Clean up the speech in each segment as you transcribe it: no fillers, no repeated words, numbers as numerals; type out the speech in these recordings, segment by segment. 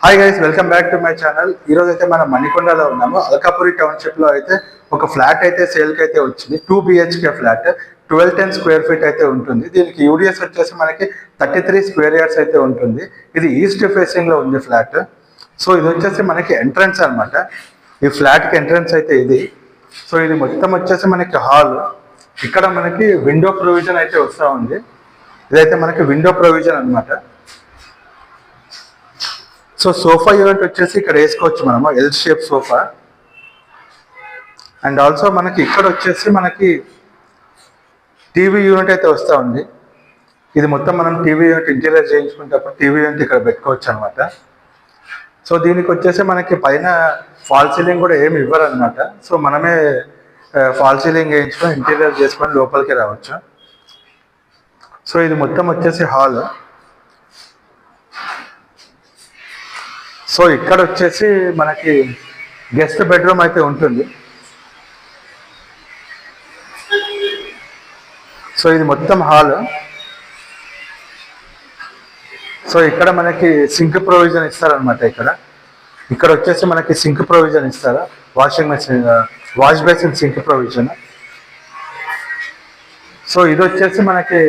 Hi guys, welcome back to my channel. ఈరోజు అయితే మనం మణికొండలో ఉన్నాము. అల్కాపురి టౌన్షిప్లో అయితే ఒక ఫ్లాట్ అయితే సేల్కి అయితే వచ్చింది. 2 BHK ఫ్లాట్ 1210 స్క్వేర్ ఫీట్ అయితే ఉంటుంది. దీనికి యూడిఎస్ వచ్చేసి మనకి 33 స్క్వేర్ యార్డ్స్ అయితే ఉంటుంది. ఇది ఈస్ట్ ఫేసింగ్లో ఉంది ఫ్లాట్. సో ఇది వచ్చేసి మనకి ఎంట్రన్స్ అనమాట. ఈ ఫ్లాట్కి ఎంట్రన్స్ అయితే ఇది. సో ఇది మొత్తం వచ్చేసి మనకి హాల్. ఇక్కడ మనకి విండో ప్రొవిజన్ అయితే వస్తూ ఉంది. ఇదైతే మనకి విండో ప్రొవిజన్ అనమాట. సో సోఫా యూనిట్ వచ్చేసి ఇక్కడ వేసుకోవచ్చు మనము, L shape sofa. And also మనకి ఇక్కడ వచ్చేసి మనకి టీవీ యూనిట్ అయితే వస్తూ ఉంది. ఇది మొత్తం మనం టీవీ యూనిట్ ఇంటీరియర్ చేయించుకునేటప్పుడు టీవీ యూనిట్ ఇక్కడ పెట్టుకోవచ్చు అనమాట. సో దీనికి వచ్చేసి మనకి పైన ఫాల్ సీలింగ్ కూడా ఏమి ఇవ్వరు అనమాట. సో మనమే ఫాల్ సీలింగ్ వేయించుకొని ఇంటీరియర్ చేసుకొని లోపలికి రావచ్చు. సో ఇది మొత్తం వచ్చేసి హాల్. సో ఇక్కడ వచ్చేసి మనకి గెస్ట్ బెడ్రూమ్ అయితే ఉంటుంది. సో ఇది మొత్తం హాల్. సో ఇక్కడ మనకి సింక్ ప్రొవిజన్ ఇస్తారనమాట. ఇక్కడ వచ్చేసి మనకి సింక్ ప్రొవిజన్ ఇస్తారు, washing machine, wash basin sink provision. So ఇది వచ్చేసి మనకి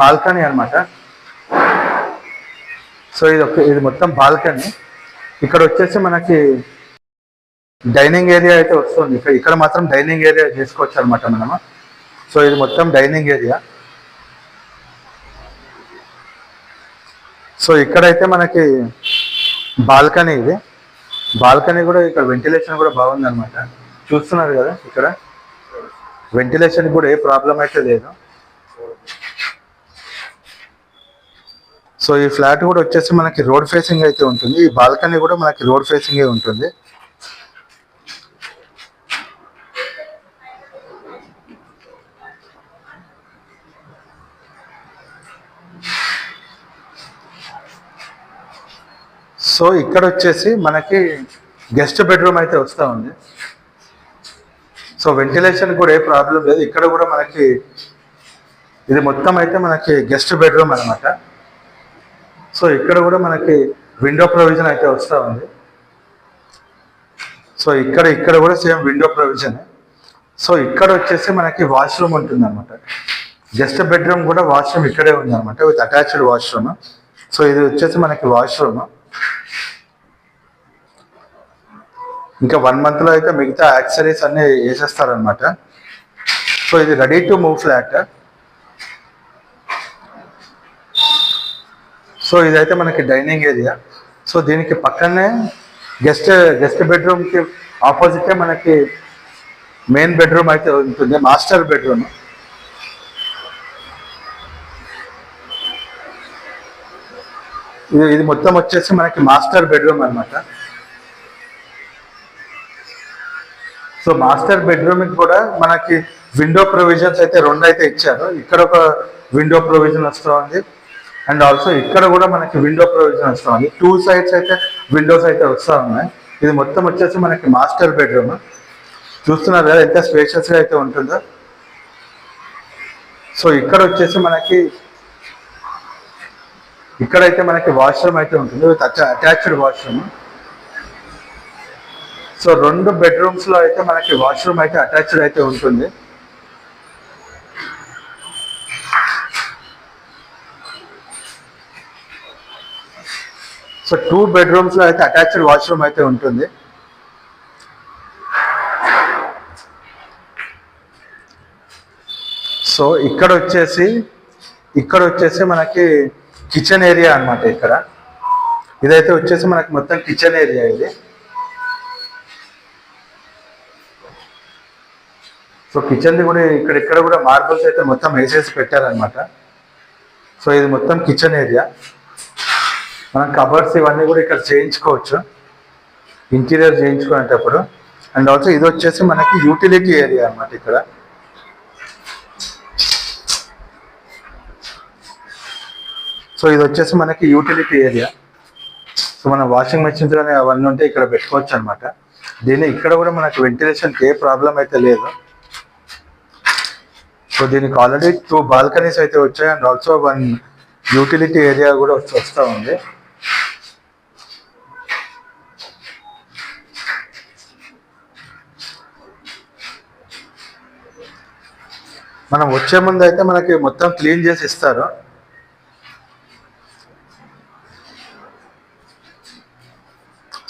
బాల్కనీ అనమాట. సో ఇది మొత్తం బాల్కనీ. ఇక్కడ వచ్చేసి మనకి డైనింగ్ ఏరియా అయితే వస్తుంది. ఇక్కడ మాత్రం డైనింగ్ ఏరియా చేసుకోవచ్చు అనమాట మనము. సో ఇది మొత్తం డైనింగ్ ఏరియా. సో ఇక్కడైతే మనకి బాల్కనీ. ఇది బాల్కనీ కూడా ఇక్కడ వెంటిలేషన్ కూడా బాగుంది అనమాట. చూస్తున్నారు కదా, ఇక్కడ వెంటిలేషన్ కూడా ఏ ప్రాబ్లం అయితే లేదు. సో ఈ ఫ్లాట్ కూడా వచ్చేసి మనకి రోడ్ ఫేసింగ్ అయితే ఉంటుంది. ఈ బాల్కనీ కూడా మనకి రోడ్ ఫేసింగే ఉంటుంది. సో ఇక్కడ వచ్చేసి మనకి గెస్ట్ బెడ్రూమ్ అయితే వస్తూ ఉంది. సో వెంటిలేషన్ కూడా ఏ ప్రాబ్లం లేదు. ఇక్కడ కూడా మనకి ఇది మొత్తం అయితే మనకి గెస్ట్ బెడ్రూమ్ అనమాట. సో ఇక్కడ కూడా మనకి విండో ప్రొవిజన్ అయితే వస్తూ ఉంది. సో ఇక్కడ కూడా సేమ్ విండో ప్రొవిజన్. సో ఇక్కడ వచ్చేసి మనకి వాష్రూమ్ ఉంటుంది అనమాట. గెస్ట్ బెడ్రూమ్ కూడా వాష్రూమ్ ఇక్కడే ఉంది అనమాట, విత్ అటాచ్డ్ వాష్రూమ్. సో ఇది వచ్చేసి మనకి వాష్రూమ్. ఇంకా 1 monthలో అయితే మిగతా యాక్సరీస్ అన్నీ వేసేస్తారనమాట. సో ఇది ready to move flat. So ఇదైతే మనకి డైనింగ్ ఏరియా. సో దీనికి పక్కనే గెస్ట్ బెడ్రూమ్కి ఆపోజిటే మనకి మెయిన్ బెడ్రూమ్ అయితే ఉంటుంది, మాస్టర్ బెడ్రూమ్. ఇది మొత్తం వచ్చేసి మనకి మాస్టర్ బెడ్రూమ్ అనమాట. సో మాస్టర్ బెడ్రూమ్కి కూడా మనకి విండో ప్రొవిజన్స్ అయితే 2 అయితే ఇచ్చారు. ఇక్కడ ఒక విండో ప్రొవిజన్ వస్తూ ఉంది. అండ్ ఆల్సో ఇక్కడ కూడా మనకి విండో ప్రొవిజన్ వస్తూ ఉంది. 2 sides అయితే విండోస్ అయితే వస్తూ ఉన్నాయి. ఇది మొత్తం వచ్చేసి మనకి మాస్టర్ బెడ్రూమ్. చూస్తున్నారు కదా ఎంత స్పేషియస్గా అయితే ఉంటుందో. సో ఇక్కడ వచ్చేసి మనకి ఇక్కడైతే మనకి వాష్రూమ్ అయితే ఉంటుంది, with attached washroom. So 2 bedrooms లో అయితే మనకి వాష్రూమ్ అయితే అటాచ్డ్ అయితే ఉంటుంది. సో 2 bedrooms లో అయితే అటాచ్డ్ వాష్రూమ్ అయితే ఉంటుంది. సో ఇక్కడ వచ్చేసి మనకి కిచెన్ ఏరియా అనమాట. ఇదైతే వచ్చేసి మనకి మొత్తం కిచెన్ ఏరియా ఇది. సో కిచెన్ది కూడా ఇక్కడ కూడా మార్బల్స్ అయితే మొత్తం వేసేసి పెట్టారనమాట. సో ఇది మొత్తం కిచెన్ ఏరియా. మనం కబర్డ్స్ ఇవన్నీ కూడా ఇక్కడ చేయించుకోవచ్చు, ఇంటీరియర్ చేయించుకునేటప్పుడు. అండ్ ఆల్సో ఇది వచ్చేసి మనకి యూటిలిటీ ఏరియా అనమాట. ఇక్కడ సో ఇది వచ్చేసి మనకి యూటిలిటీ ఏరియా. సో మన వాషింగ్ మెషిన్స్ కానీ అవన్నీ ఉంటే ఇక్కడ పెట్టుకోవచ్చు అనమాట. ఇక్కడ కూడా మనకి వెంటిలేషన్కి ఏ ప్రాబ్లం అయితే లేదు. సో దీనికి ఆల్రెడీ 2 balconies అయితే వచ్చాయి. అండ్ ఆల్సో 1 యూటిలిటీ ఏరియా కూడా వస్తూ ఉంది. మనం వచ్చే ముందు అయితే మనకి మొత్తం క్లీన్ చేసి ఇస్తారు.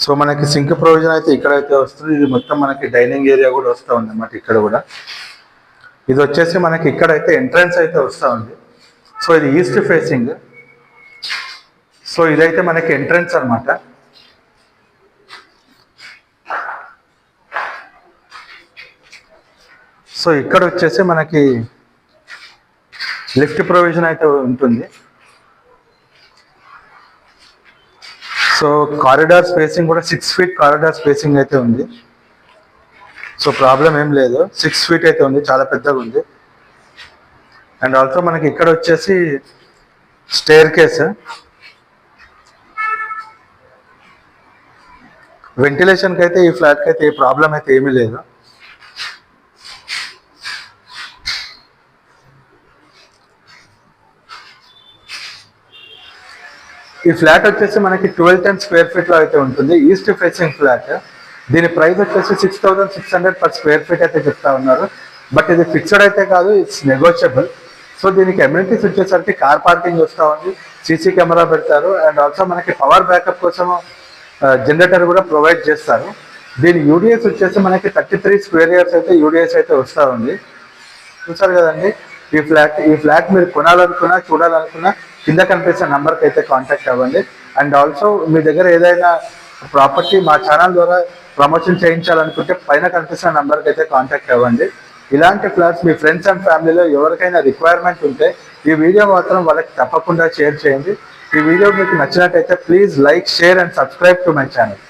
సో మనకి సింక్ ప్రొవిజన్ అయితే ఇక్కడైతే వస్తుంది. ఇది మొత్తం మనకి డైనింగ్ ఏరియా కూడా వస్తూ ఉంది అన్నమాట. ఇక్కడ కూడా ఇది వచ్చేసి మనకి ఇక్కడైతే ఎంట్రన్స్ అయితే వస్తూ ఉంది. సో ఇది ఈస్ట్ ఫేసింగ్. సో ఇదైతే మనకి ఎంట్రన్స్ అనమాట. సో ఇక్కడ వచ్చేసి మనకి లిఫ్ట్ ప్రొవిజన్ అయితే ఉంటుంది. సో కారిడార్ స్పేసింగ్ కూడా 6 feet కారిడార్ స్పేసింగ్ అయితే ఉంది. సో ప్రాబ్లం ఏం లేదు, 6 feet అయితే ఉంది, చాలా పెద్దగా ఉంది. అండ్ ఆల్సో మనకి ఇక్కడ వచ్చేసి స్టేర్ కేస్, వెంటిలేషన్కి అయితే ఈ ఫ్లాట్కి అయితే ఏ ప్రాబ్లం అయితే ఏమీ లేదు. ఈ ఫ్లాట్ వచ్చేసి మనకి 1210 square feet లో అయితే ఉంటుంది. East facing flat. దీని ప్రైస్ వచ్చేసి 6,600 per square feet అయితే చెప్తా ఉన్నారు. బట్ ఇది ఫిక్స్డ్ అయితే కాదు, ఇట్స్ నెగోషియబుల్. సో దీనికి అమ్యూనిటీస్ వచ్చేసరికి కార్ పార్కింగ్ వస్తూ ఉంది, సీసీ కెమెరా పెడతారు, అండ్ ఆల్సో మనకి పవర్ బ్యాకప్ కోసం జనరేటర్ కూడా ప్రొవైడ్ చేస్తారు. దీని యూడిఎస్ వచ్చేసి మనకి 33 square yards అయితే యూడిఎస్ అయితే వస్తూ ఉంది. చూసారు కదండి ఈ ఫ్లాట్ మీరు కొనాలనుకున్నా చూడాలనుకున్నా కింద కనిపిస్తున్న నంబర్కి అయితే కాంటాక్ట్ అవ్వండి. అండ్ ఆల్సో మీ దగ్గర ఏదైనా ప్రాపర్టీ మా ఛానల్ ద్వారా ప్రమోషన్ చేయించాలనుకుంటే పైన కనిపిస్తున్న నంబర్కి అయితే కాంటాక్ట్ అవ్వండి. ఇలాంటి ఫ్లాట్స్ మీ ఫ్రెండ్స్ అండ్ ఫ్యామిలీలో ఎవరికైనా రిక్వైర్మెంట్ ఉంటే ఈ వీడియో మాత్రం వాళ్ళకి తప్పకుండా షేర్ చేయండి. ఈ వీడియో మీకు నచ్చినట్టయితే please like, share and subscribe to my channel.